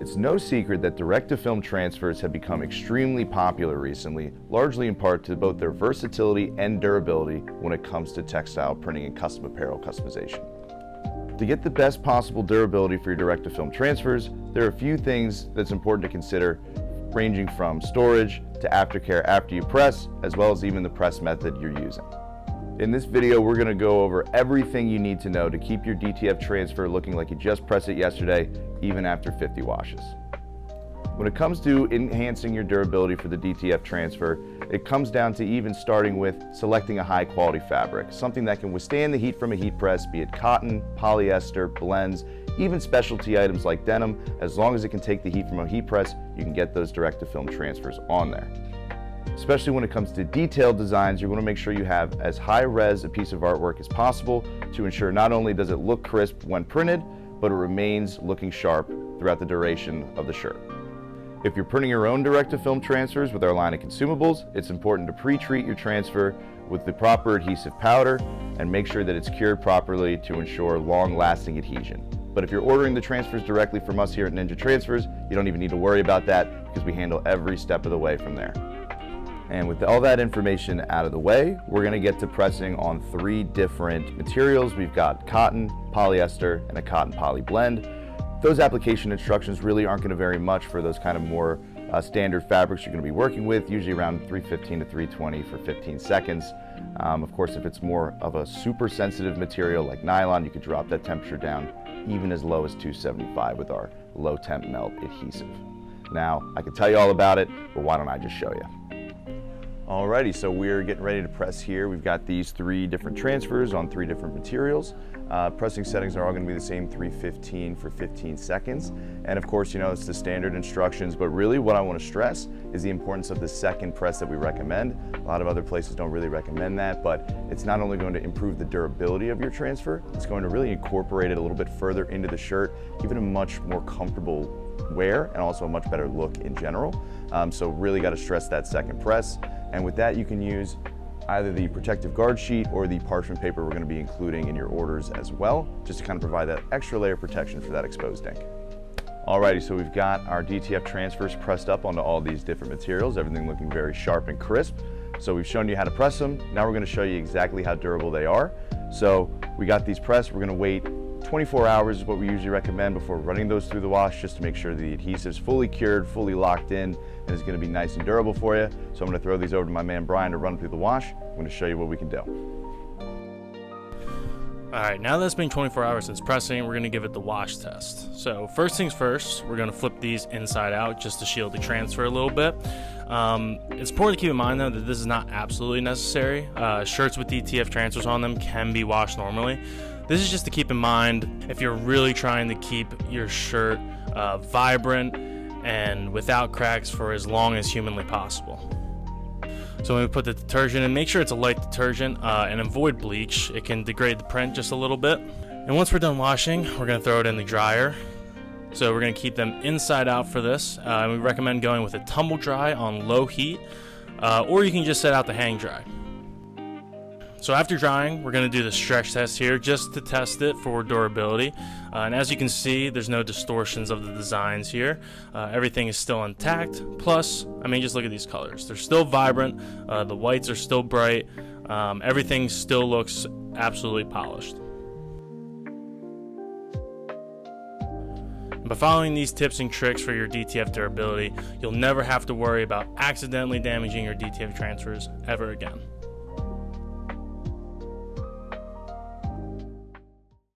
It's no secret that direct-to-film transfers have become extremely popular recently, largely in part to both their versatility and durability when it comes to textile printing and custom apparel customization. To get the best possible durability for your direct-to-film transfers, there are a few things that's important to consider, ranging from storage to aftercare after you press, as well as even the press method you're using. In this video, we're going to go over everything you need to know to keep your DTF transfer looking like you just pressed it yesterday, even after 50 washes. When it comes to enhancing your durability for the DTF transfer, it comes down to even starting with selecting a high quality fabric, something that can withstand the heat from a heat press, be it cotton, polyester, blends, even specialty items like denim. As long as it can take the heat from a heat press, you can get those direct-to-film transfers on there. Especially when it comes to detailed designs, you want to make sure you have as high res a piece of artwork as possible to ensure not only does it look crisp when printed, but it remains looking sharp throughout the duration of the shirt. If you're printing your own direct-to-film transfers with our line of consumables, it's important to pre-treat your transfer with the proper adhesive powder and make sure that it's cured properly to ensure long-lasting adhesion. But if you're ordering the transfers directly from us here at Ninja Transfers, you don't even need to worry about that because we handle every step of the way from there. And with all that information out of the way, we're going to get to pressing on 3 different materials. We've got cotton, polyester, and a cotton poly blend. Those application instructions really aren't going to vary much for those kind of more standard fabrics you're going to be working with, usually around 315 to 320 for 15 seconds. Of course, if it's more of a super sensitive material like nylon, you could drop that temperature down even as low as 275 with our low temp melt adhesive. Now, I could tell you all about it, but why don't I just show you? Alrighty, so we're getting ready to press here. We've got these 3 different transfers on 3 different materials. Pressing settings are all going to be the same, 315 for 15 seconds. And of course, you know, it's the standard instructions, but really what I want to stress is the importance of the second press that we recommend. A lot of other places don't really recommend that, but it's not only going to improve the durability of your transfer, it's going to really incorporate it a little bit further into the shirt, give it a much more comfortable wear and also a much better look in general. So really got to stress that second press. And with that, you can use either the protective guard sheet or the parchment paper we're going to be including in your orders as well, just to kind of provide that extra layer of protection for that exposed ink. Alrighty, so we've got our DTF transfers pressed up onto all these different materials, everything looking very sharp and crisp. So we've shown you how to press them. Now we're going to show you exactly how durable they are. So we got these pressed. We're going to wait 24 hours is what we usually recommend before running those through the wash, just to make sure the adhesive's fully cured, fully locked in, and is going to be nice and durable for you. So I'm going to throw these over to my man Brian to run through the wash. I'm going to show you what we can do. Alright, now that it's been 24 hours since pressing, we're going to give it the wash test. So first things first, we're going to flip these inside out just to shield the transfer a little bit. It's important to keep in mind though that this is not absolutely necessary. Shirts with DTF transfers on them can be washed normally. This is just to keep in mind if you're really trying to keep your shirt vibrant and without cracks for as long as humanly possible. So when we put the detergent in, make sure it's a light detergent and avoid bleach. It can degrade the print just a little bit. And once we're done washing, we're going to throw it in the dryer. So we're going to keep them inside out for this. We recommend going with a tumble dry on low heat, or you can just set out to hang dry. So after drying, we're going to do the stretch test here just to test it for durability. And as you can see, there's no distortions of the designs here. Everything is still intact. Plus, I mean, just look at these colors. They're still vibrant. The whites are still bright. Everything still looks absolutely polished. By following these tips and tricks for your DTF durability, you'll never have to worry about accidentally damaging your DTF transfers ever again.